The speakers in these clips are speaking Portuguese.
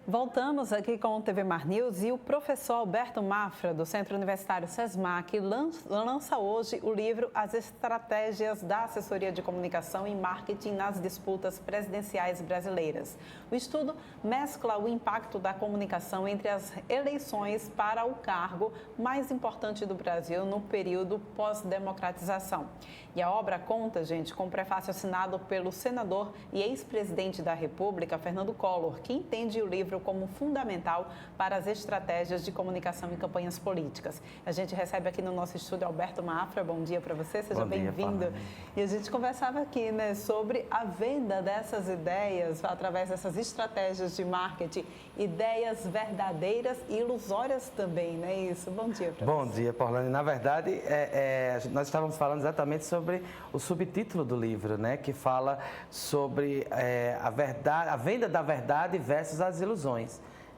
Voltamos aqui com o TV Mar News e o professor Alberto Mafra, do Centro Universitário SESMAC, lança hoje o livro As Estratégias da Assessoria de Comunicação e Marketing nas Disputas Presidenciais Brasileiras. O estudo mescla o impacto da comunicação entre as eleições para o cargo mais importante do Brasil no período pós-democratização. E a obra conta, gente, com um prefácio assinado pelo senador e ex-presidente da República, Fernando Collor, que entende o livro como fundamental para as estratégias de comunicação em campanhas políticas. A gente recebe aqui no nosso estúdio Alberto Mafra. Bom dia para você, seja bem-vindo. E a gente conversava aqui, né, sobre a venda dessas ideias através dessas estratégias de marketing, ideias verdadeiras e ilusórias também, não é isso? Bom dia para você. Bom dia, Paulane. Na verdade, nós estávamos falando exatamente sobre o subtítulo do livro, né, que fala sobre a venda da verdade versus as ilusões.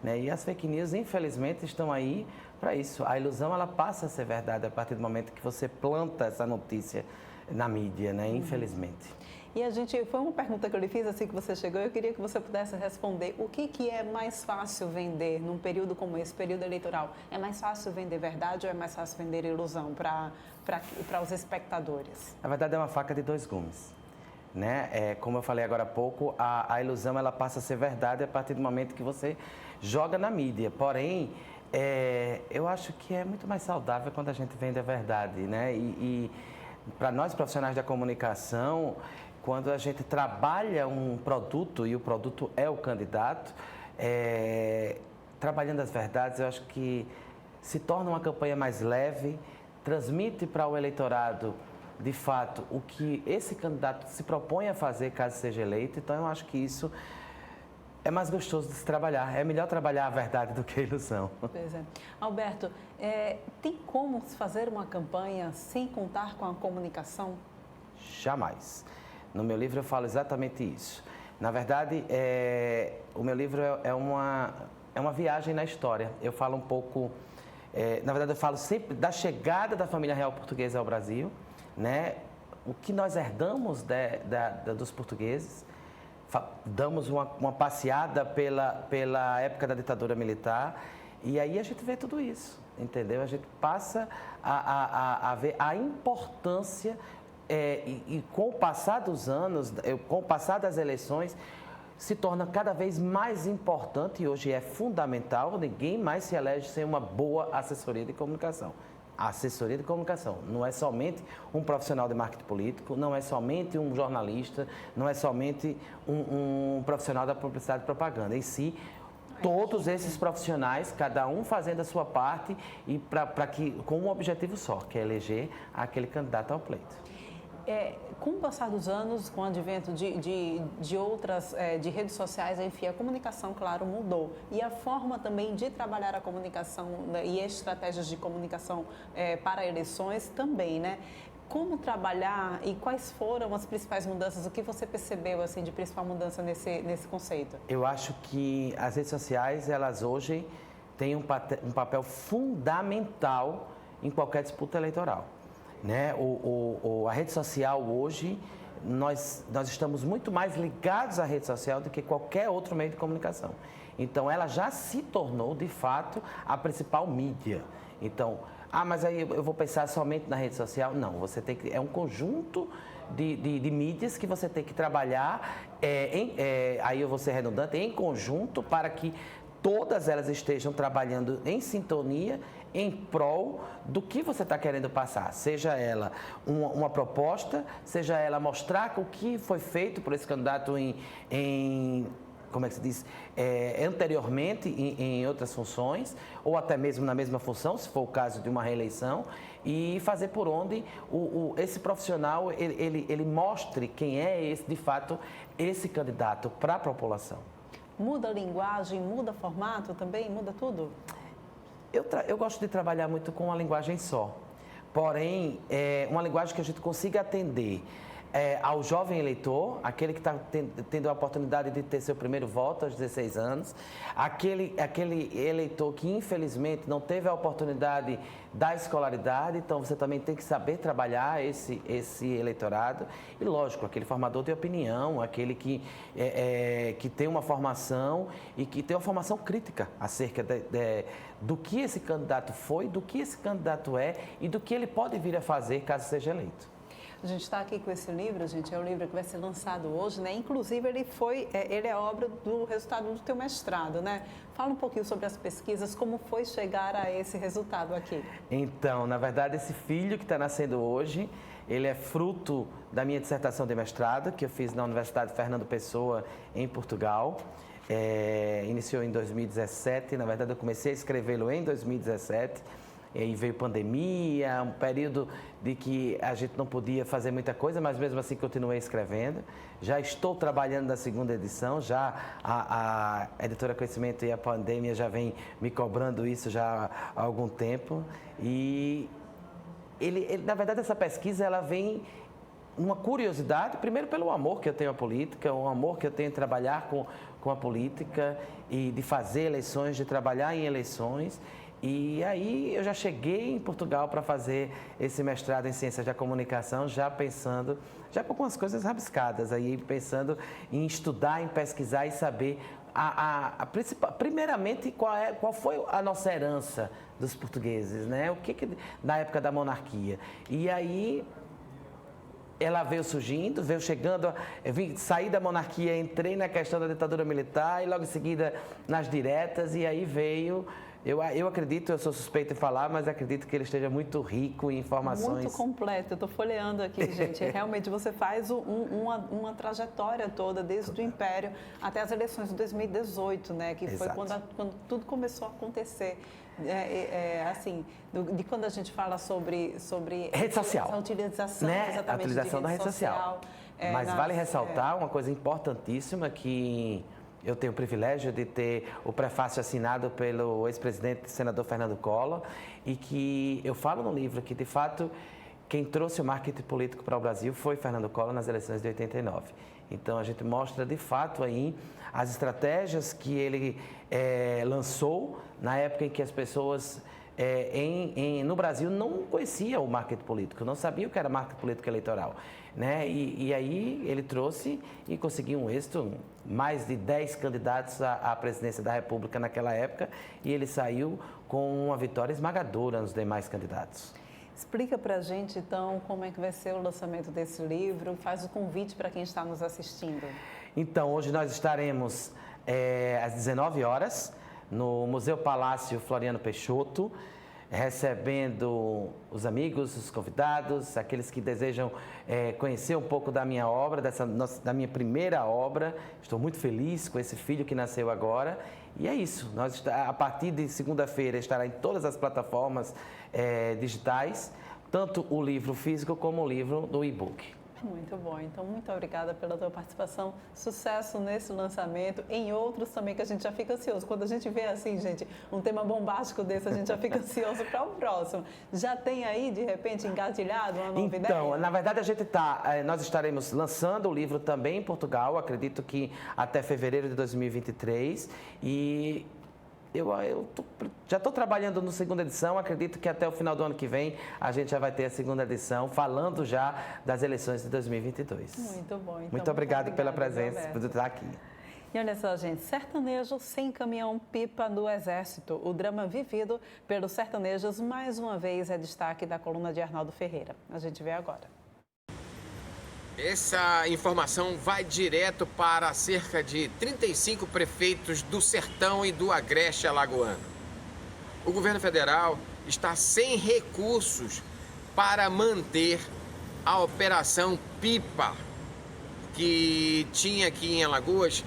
Né? E as fake news, infelizmente, estão aí para isso. A ilusão, ela passa a ser verdade a partir do momento que você planta essa notícia na mídia, né? Infelizmente. E foi uma pergunta que eu lhe fiz assim que você chegou, eu queria que você pudesse responder. O que é mais fácil vender num período como esse, período eleitoral? É mais fácil vender verdade ou é mais fácil vender ilusão para os espectadores? Na verdade, é uma faca de dois gumes. Né? Como eu falei agora há pouco, a ilusão ela passa a ser verdade a partir do momento que você joga na mídia. Porém, eu acho que é muito mais saudável quando a gente vende a verdade. Né? E para nós profissionais da comunicação, quando a gente trabalha um produto e o produto é o candidato, trabalhando as verdades, eu acho que se torna uma campanha mais leve, transmite para o eleitorado de fato, o que esse candidato se propõe a fazer caso seja eleito. Então, eu acho que isso é mais gostoso de se trabalhar. É melhor trabalhar a verdade do que a ilusão. Pois é. Alberto, tem como se fazer uma campanha sem contar com a comunicação? Jamais. No meu livro eu falo exatamente isso. Na verdade, o meu livro é uma viagem na história. Eu falo um pouco... na verdade, eu falo sempre da chegada da família real portuguesa ao Brasil, né? O que nós herdamos dos portugueses, damos uma passeada pela época da ditadura militar e aí a gente vê tudo isso, entendeu? A gente passa a ver a importância e com o passar dos anos, com o passar das eleições, se torna cada vez mais importante e hoje é fundamental, ninguém mais se elege sem uma boa assessoria de comunicação. A assessoria de comunicação não é somente um profissional de marketing político, não é somente um jornalista, não é somente um profissional da publicidade e propaganda. Em si, todos esses profissionais, cada um fazendo a sua parte e com um objetivo só, que é eleger aquele candidato ao pleito. Com o passar dos anos, com o advento de outras de redes sociais, enfim, a comunicação, claro, mudou. E a forma também de trabalhar a comunicação, né, e estratégias de comunicação para eleições também, né? Como trabalhar e quais foram as principais mudanças? O que você percebeu assim, de principal mudança nesse conceito? Eu acho que as redes sociais, elas hoje têm um papel fundamental em qualquer disputa eleitoral. Né? A rede social hoje, nós estamos muito mais ligados à rede social do que qualquer outro meio de comunicação. Então, ela já se tornou, de fato, a principal mídia. Então, mas aí eu vou pensar somente na rede social? Não, você tem que... É um conjunto de mídias que você tem que trabalhar, aí eu vou ser redundante, em conjunto para que todas elas estejam trabalhando em sintonia, em prol do que você está querendo passar. Seja ela uma proposta, seja ela mostrar o que foi feito por esse candidato como é que se diz, anteriormente em outras funções, ou até mesmo na mesma função, se for o caso de uma reeleição, e fazer por onde esse profissional ele mostre quem é de fato esse candidato para a população. Muda a linguagem, muda formato também, muda tudo? Eu gosto de trabalhar muito com uma linguagem só, porém, uma linguagem que a gente consiga atender ao jovem eleitor, aquele que está tendo a oportunidade de ter seu primeiro voto aos 16 anos, aquele eleitor que infelizmente não teve a oportunidade da escolaridade, então você também tem que saber trabalhar esse eleitorado e, lógico, aquele formador de opinião, aquele que tem uma formação e que tem uma formação crítica acerca do que esse candidato foi, do que esse candidato é e do que ele pode vir a fazer caso seja eleito. A gente está aqui com esse livro, gente, é um livro que vai ser lançado hoje, né? Inclusive, ele é obra do resultado do teu mestrado, né? Fala um pouquinho sobre as pesquisas, como foi chegar a esse resultado aqui. Então, na verdade, esse filho que está nascendo hoje, ele é fruto da minha dissertação de mestrado, que eu fiz na Universidade Fernando Pessoa, em Portugal. Iniciou em 2017, na verdade eu comecei a escrevê-lo em 2017. E aí veio pandemia, um período de que a gente não podia fazer muita coisa, mas mesmo assim continuei escrevendo. Já estou trabalhando na segunda edição, já a Editora Crescimento e a pandemia já vem me cobrando isso já há algum tempo. E na verdade, essa pesquisa ela vem uma curiosidade, primeiro pelo amor que eu tenho à política, o amor que eu tenho em trabalhar com a política e de fazer eleições, de trabalhar em eleições. E aí eu já cheguei em Portugal para fazer esse mestrado em Ciências da Comunicação, já pensando, já com algumas coisas rabiscadas, aí pensando em estudar, em pesquisar e saber, primeiramente, qual foi a nossa herança dos portugueses, né? O que na época da monarquia. E aí ela veio surgindo, veio chegando, saí da monarquia, entrei na questão da ditadura militar e logo em seguida nas diretas e aí veio... Eu acredito, eu sou suspeito em falar, mas acredito que ele esteja muito rico em informações. Muito completo. Eu estou folheando aqui, gente. Realmente, você faz uma trajetória toda, desde o Império até as eleições de 2018, né? Que foi quando tudo começou a acontecer. Assim, de quando a gente fala sobre rede social, a utilização, né? exatamente, a utilização da rede social. Mas vale ressaltar uma coisa importantíssima que... Eu tenho o privilégio de ter o prefácio assinado pelo ex-presidente senador Fernando Collor e que eu falo no livro que, de fato, quem trouxe o marketing político para o Brasil foi Fernando Collor nas eleições de 89. Então, a gente mostra, de fato, aí as estratégias que ele lançou na época em que as pessoas... no Brasil não conhecia o marketing político, não sabia o que era marketing político eleitoral, né? E aí ele trouxe e conseguiu um êxito, mais de 10 candidatos à presidência da República naquela época e ele saiu com uma vitória esmagadora nos demais candidatos. Explica para a gente, então, como é que vai ser o lançamento desse livro, faz o convite para quem está nos assistindo. Então, hoje nós estaremos às 19 horas, no Museu Palácio Floriano Peixoto, recebendo os amigos, os convidados, aqueles que desejam conhecer um pouco da minha obra, da minha primeira obra. Estou muito feliz com esse filho que nasceu agora. E é isso, a partir de segunda-feira estará em todas as plataformas digitais, tanto o livro físico como o livro do e-book. Muito bom. Então, muito obrigada pela tua participação. Sucesso nesse lançamento, em outros também que a gente já fica ansioso. Quando a gente vê assim, gente, um tema bombástico desse, a gente já fica ansioso para o próximo. Já tem aí, de repente, engatilhado uma nova ideia? Então, na verdade, nós estaremos lançando o livro também em Portugal, acredito que até fevereiro de 2023. E já estou trabalhando na segunda edição, acredito que até o final do ano que vem a gente já vai ter a segunda edição, falando já das eleições de 2022. Muito bom. Então, muito obrigado pela presença, por estar aqui. E olha só, gente, sertanejo sem caminhão-pipa do Exército. O drama vivido pelos sertanejos, mais uma vez, é destaque da coluna de Arnaldo Ferreira. A gente vê agora. Essa informação vai direto para cerca de 35 prefeitos do Sertão e do Agreste Alagoano. O governo federal está sem recursos para manter a Operação Pipa, que tinha aqui em Alagoas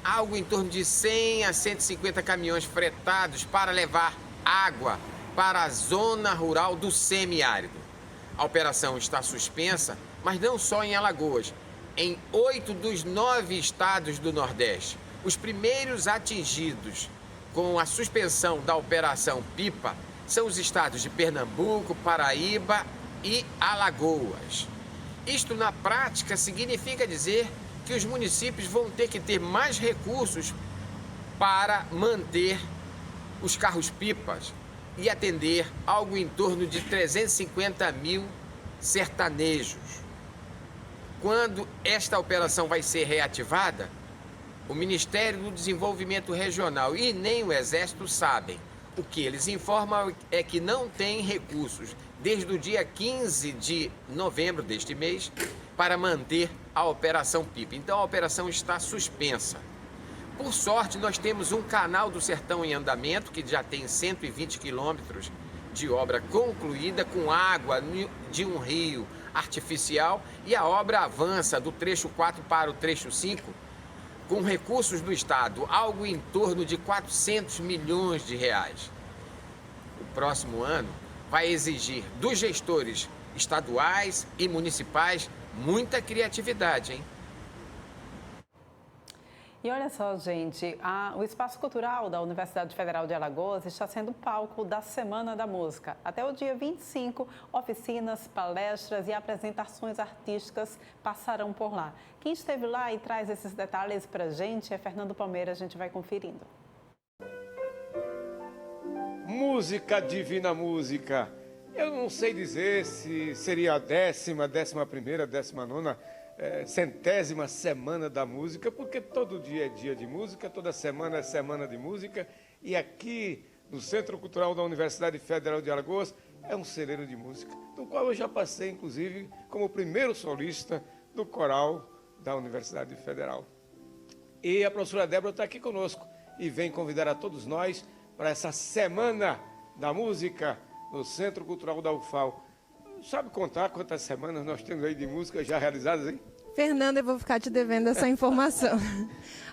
algo em torno de 100 a 150 caminhões fretados para levar água para a zona rural do semiárido. A operação está suspensa, mas não só em Alagoas, em 8 dos 9 estados do Nordeste. Os primeiros atingidos com a suspensão da Operação Pipa são os estados de Pernambuco, Paraíba e Alagoas. Isto, na prática, significa dizer que os municípios vão ter que ter mais recursos para manter os carros-pipas e atender algo em torno de 350 mil sertanejos. Quando esta operação vai ser reativada, o Ministério do Desenvolvimento Regional e nem o Exército sabem. O que eles informam é que não tem recursos desde o dia 15 de novembro deste mês para manter a Operação Pipa. Então a operação está suspensa. Por sorte, nós temos um canal do Sertão em andamento, que já tem 120 quilômetros de obra concluída, com água de um rio artificial, e a obra avança do trecho 4 para o trecho 5, com recursos do Estado, algo em torno de 400 milhões de reais. O próximo ano vai exigir dos gestores estaduais e municipais muita criatividade, hein? E olha só, gente, o Espaço Cultural da Universidade Federal de Alagoas está sendo palco da Semana da Música. Até o dia 25, oficinas, palestras e apresentações artísticas passarão por lá. Quem esteve lá e traz esses detalhes para a gente é Fernando Palmeira, a gente vai conferindo. Música, divina música. Eu não sei dizer se seria a 10ª, 11ª, 19ª, centésima Semana da Música, porque todo dia é dia de música, toda semana é semana de música, e aqui no Centro Cultural da Universidade Federal de Alagoas é um celeiro de música, do qual eu já passei, inclusive, como primeiro solista do coral da Universidade Federal. E a professora Débora está aqui conosco e vem convidar a todos nós para essa Semana da Música no Centro Cultural da UFAL. Sabe contar quantas semanas nós temos aí de música já realizadas, hein? Fernanda, eu vou ficar te devendo essa informação.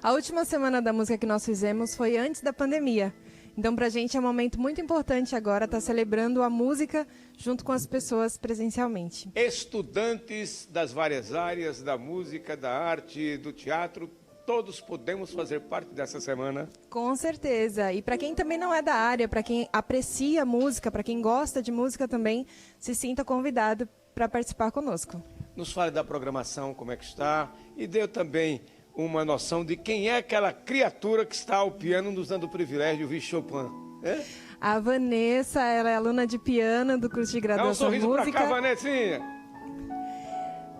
A última Semana da Música que nós fizemos foi antes da pandemia. Então, para a gente é um momento muito importante agora estar celebrando a música junto com as pessoas presencialmente. Estudantes das várias áreas, da música, da arte, do teatro, todos podemos fazer parte dessa semana? Com certeza. E para quem também não é da área, para quem aprecia música, para quem gosta de música também, se sinta convidado para participar conosco. Nos fale da programação, como é que está, e dê também uma noção de quem é aquela criatura que está ao piano nos dando o privilégio de ouvir Chopin. É? A Vanessa, ela é aluna de piano do curso de graduação em música. Dá um sorriso pra cá, Vanessinha.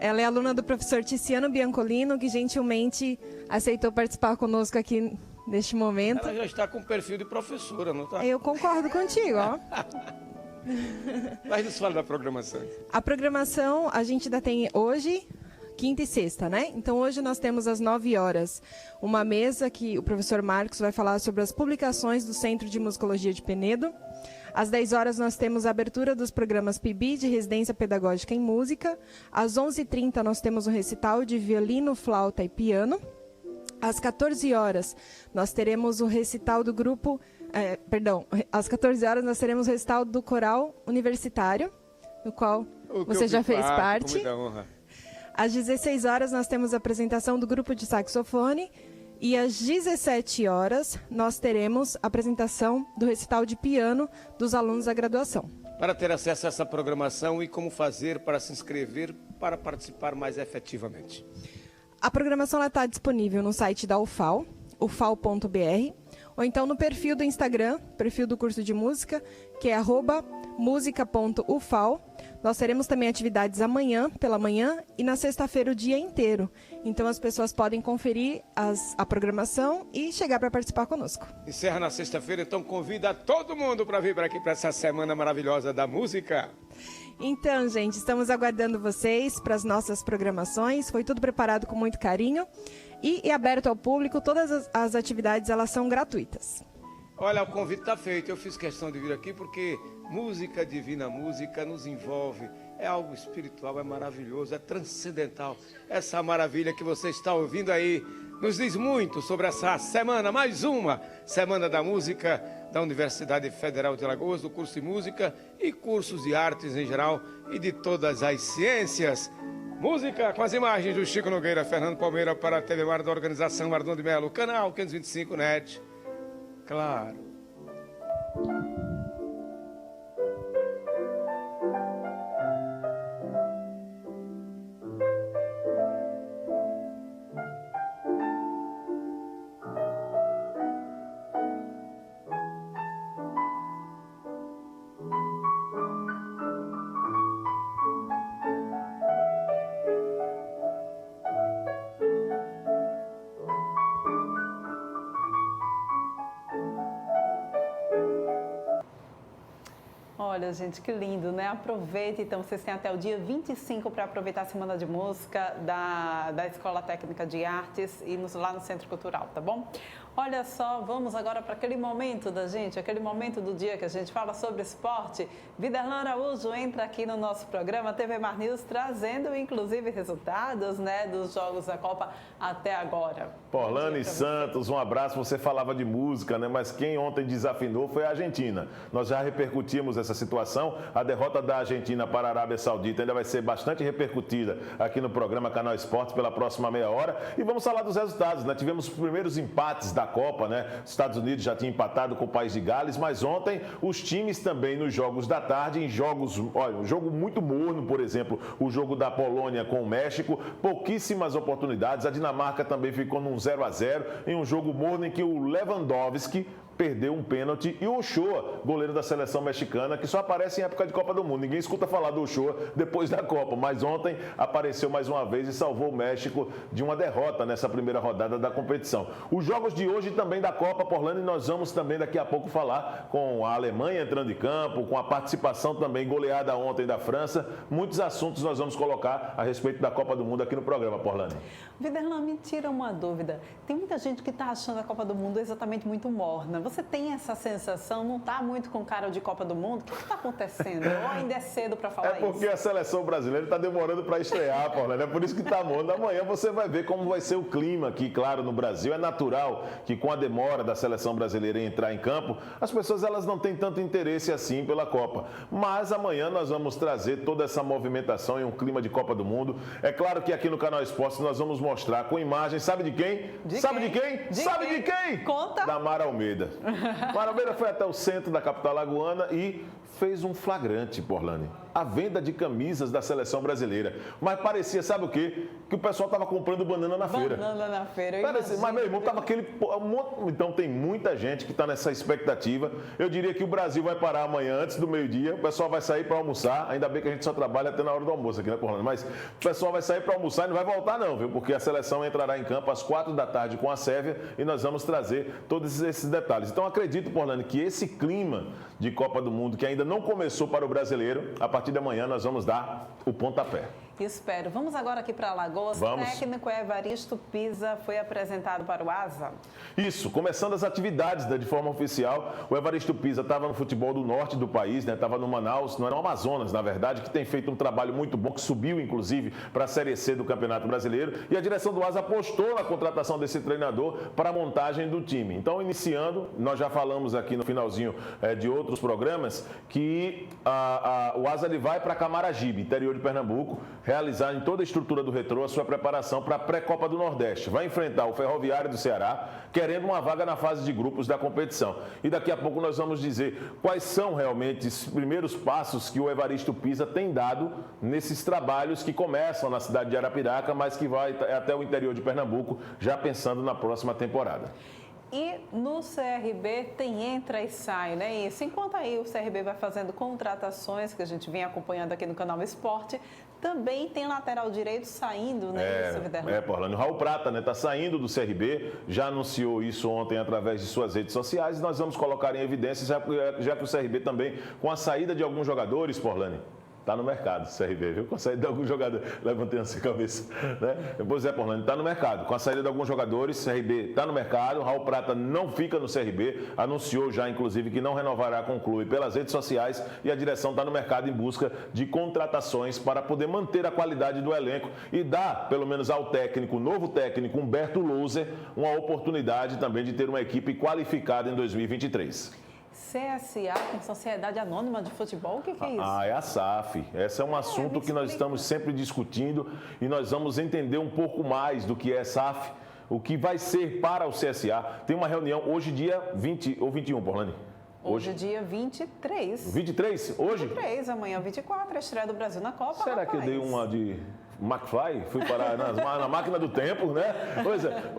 Ela é aluna do professor Tiziano Biancolino, que gentilmente aceitou participar conosco aqui neste momento. Ela já está com perfil de professora, não está? Eu concordo contigo, ó. Mas nos fala da programação. A programação a gente ainda tem hoje, quinta e sexta, né? Então hoje nós temos às 9 horas uma mesa que o professor Marcos vai falar sobre as publicações do Centro de Musicologia de Penedo. Às 10 horas nós temos a abertura dos programas PIB de Residência Pedagógica em Música. Às 11h30 nós temos o recital de violino, flauta e piano. Às 14 horas nós teremos o recital do grupo... às 14 horas nós teremos o recital do coral universitário, do qual você já fez parte. Com muita honra. Às 16 horas nós temos a apresentação do grupo de saxofone e às 17 horas nós teremos a apresentação do recital de piano dos alunos da graduação. Para ter acesso a essa programação e como fazer para se inscrever para participar mais efetivamente. A programação está disponível no site da UFAL, ufal.br, ou então no perfil do Instagram, perfil do curso de música, que é @musica.ufal. Nós teremos também atividades amanhã, pela manhã, e na sexta-feira o dia inteiro. Então as pessoas podem conferir a programação e chegar para participar conosco. Encerra na sexta-feira, então convida todo mundo para vir para aqui para essa semana maravilhosa da música. Então, gente, estamos aguardando vocês para as nossas programações. Foi tudo preparado com muito carinho e aberto ao público. Todas as atividades elas são gratuitas. Olha, o convite está feito. Eu fiz questão de vir aqui porque música, divina música, nos envolve. É algo espiritual, é maravilhoso, é transcendental. Essa maravilha que você está ouvindo aí nos diz muito sobre essa semana, mais uma Semana da Música da Universidade Federal de Alagoas, do curso de música e cursos de artes em geral e de todas as ciências. Música com as imagens do Chico Nogueira, Fernando Palmeira para a TV Mar da organização Ardon de Melo, canal 525 NET. Claro. Olha, gente, que lindo, né? Aproveite, então, vocês têm até o dia 25 para aproveitar a Semana de Música da Escola Técnica de Artes e lá no Centro Cultural, tá bom? Olha só, vamos agora para aquele momento da gente, aquele momento do dia que a gente fala sobre esporte. Viderlan Araújo entra aqui no nosso programa TV Mar News, trazendo, inclusive, resultados, né, dos Jogos da Copa até agora. Porlane Santos, um abraço. Você falava de música, né? Mas quem ontem desafinou foi a Argentina. Nós já repercutimos essa situação. A derrota da Argentina para a Arábia Saudita ainda vai ser bastante repercutida aqui no programa Canal Esportes pela próxima meia hora. E vamos falar dos resultados, né? Tivemos os primeiros empates da Copa, né? Os Estados Unidos já tinha empatado com o País de Gales, mas ontem os times também nos jogos da tarde, em jogos, olha, um jogo muito morno, por exemplo, o jogo da Polônia com o México, pouquíssimas oportunidades. A Dinamarca também ficou num 0-0 em um jogo morno em que o Lewandowski perdeu um pênalti e o Ochoa, goleiro da seleção mexicana, que só aparece em época de Copa do Mundo. Ninguém escuta falar do Ochoa depois da Copa, mas ontem apareceu mais uma vez e salvou o México de uma derrota nessa primeira rodada da competição. Os jogos de hoje também da Copa, Porlane, nós vamos também daqui a pouco falar com a Alemanha entrando em campo, com a participação também goleada ontem da França. Muitos assuntos nós vamos colocar a respeito da Copa do Mundo aqui no programa, Porlane. Viderlan, me tira uma dúvida. Tem muita gente que está achando a Copa do Mundo exatamente muito morna. Você tem essa sensação, não está muito com cara de Copa do Mundo? O que está acontecendo? Ou ainda é cedo para falar isso? É porque a seleção brasileira está demorando para estrear, Paula, é por isso que está morno. Amanhã você vai ver como vai ser o clima aqui, claro, no Brasil. É natural que com a demora da seleção brasileira em entrar em campo, as pessoas elas não têm tanto interesse assim pela Copa. Mas amanhã nós vamos trazer toda essa movimentação em um clima de Copa do Mundo. É claro que aqui no Canal Esportes nós vamos mostrar com imagens, sabe de quem? Sabe de quem? Sabe de quem? Conta! Da Mara Almeida. Mara Almeida foi até o centro da capital alagoana e fez um flagrante, Porlane. A venda de camisas da seleção brasileira. Mas parecia, sabe o quê? Que o pessoal estava comprando banana na feira. Banana na feira, Parecia, mas, meu irmão, estava aquele... Então, tem muita gente que está nessa expectativa. Eu diria que o Brasil vai parar amanhã, antes do meio-dia. O pessoal vai sair para almoçar. Ainda bem que a gente só trabalha até na hora do almoço aqui, né, Porlane? Mas o pessoal vai sair para almoçar e não vai voltar não, viu? Porque a seleção entrará em campo às 4 da tarde com a Sérvia e nós vamos trazer todos esses detalhes. Então, acredito, Porlane, que esse clima de Copa do Mundo, que ainda não começou para o brasileiro, a partir de amanhã nós vamos dar o pontapé. Espero. Vamos agora aqui para Alagoas. Vamos. O técnico Evaristo Pisa foi apresentado para o ASA. Isso, começando as atividades, né, de forma oficial. O Evaristo Pisa estava no futebol do norte do país, né, estava no Manaus, não era no Amazonas, na verdade, que tem feito um trabalho muito bom, que subiu, inclusive, para a Série C do Campeonato Brasileiro. E a direção do ASA apostou na contratação desse treinador para a montagem do time. Então, iniciando, nós já falamos aqui no finalzinho de outros programas, que o ASA ele vai para Camaragibe, interior de Pernambuco, realizar em toda a estrutura do Retrô a sua preparação para a pré-Copa do Nordeste. Vai enfrentar o Ferroviário do Ceará, querendo uma vaga na fase de grupos da competição. E daqui a pouco nós vamos dizer quais são realmente os primeiros passos que o Evaristo Pisa tem dado nesses trabalhos que começam na cidade de Arapiraca, mas que vai até o interior de Pernambuco, já pensando na próxima temporada. E no CRB tem entra e sai, né? Isso. Enquanto aí o CRB vai fazendo contratações, que a gente vem acompanhando aqui no Canal Esporte, também tem lateral direito saindo, né? Porlane. O Raul Prata, né? Está saindo do CRB, já anunciou isso ontem através de suas redes sociais e nós vamos colocar em evidência, já que o CRB também, com a saída de alguns jogadores, Porlane, está no mercado, CRB, viu? Com a saída de alguns jogadores, levantei assim a cabeça, né? Pois é, Porlane, está no mercado. Com a saída de alguns jogadores, CRB está no mercado. Raul Prata não fica no CRB, anunciou já, inclusive, que não renovará com o clube pelas redes sociais e a direção está no mercado em busca de contratações para poder manter a qualidade do elenco e dar, pelo menos ao técnico, novo técnico, Humberto Louser, uma oportunidade também de ter uma equipe qualificada em 2023. CSA, tem Sociedade Anônima de Futebol, o que é isso? É a SAF. Esse é um assunto que nós estamos sempre discutindo e nós vamos entender um pouco mais do que é SAF, o que vai ser para o CSA. Tem uma reunião hoje, dia 20 ou 21, Porlane? Hoje é dia 23. 23? Hoje? 23, amanhã 24, a estreia do Brasil na Copa. Será que eu dei uma de McFly? Fui parar na máquina do tempo, né?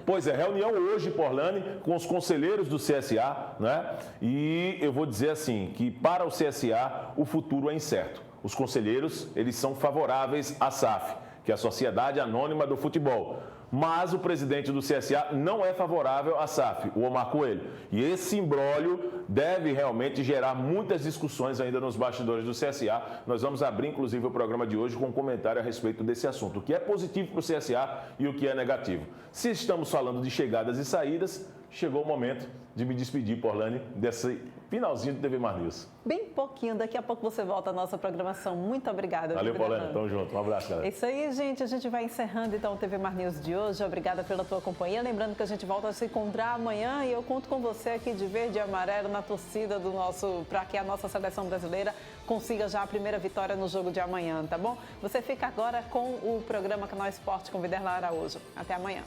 Pois é, reunião hoje, Porlane, com os conselheiros do CSA, né? E eu vou dizer assim, que para o CSA o futuro é incerto. Os conselheiros, eles são favoráveis à SAF. que é a Sociedade Anônima do Futebol. Mas o presidente do CSA não é favorável à SAF, o Omar Coelho. E esse imbróglio deve realmente gerar muitas discussões ainda nos bastidores do CSA. Nós vamos abrir, inclusive, o programa de hoje com um comentário a respeito desse assunto. O que é positivo para o CSA e o que é negativo. Se estamos falando de chegadas e saídas, chegou o momento de me despedir, Porlane, desse finalzinho do TV Mar News. Bem pouquinho, daqui a pouco você volta à nossa programação. Muito obrigada. Valeu, Porlane, tamo junto. Um abraço, galera. É isso aí, gente. A gente vai encerrando então o TV Mar News de hoje. Obrigada pela tua companhia. Lembrando que a gente volta a se encontrar amanhã e eu conto com você aqui de verde e amarelo na torcida do nosso, para que a nossa seleção brasileira consiga já a primeira vitória no jogo de amanhã, tá bom? Você fica agora com o programa Canal Esporte com Viderla Araújo. Até amanhã.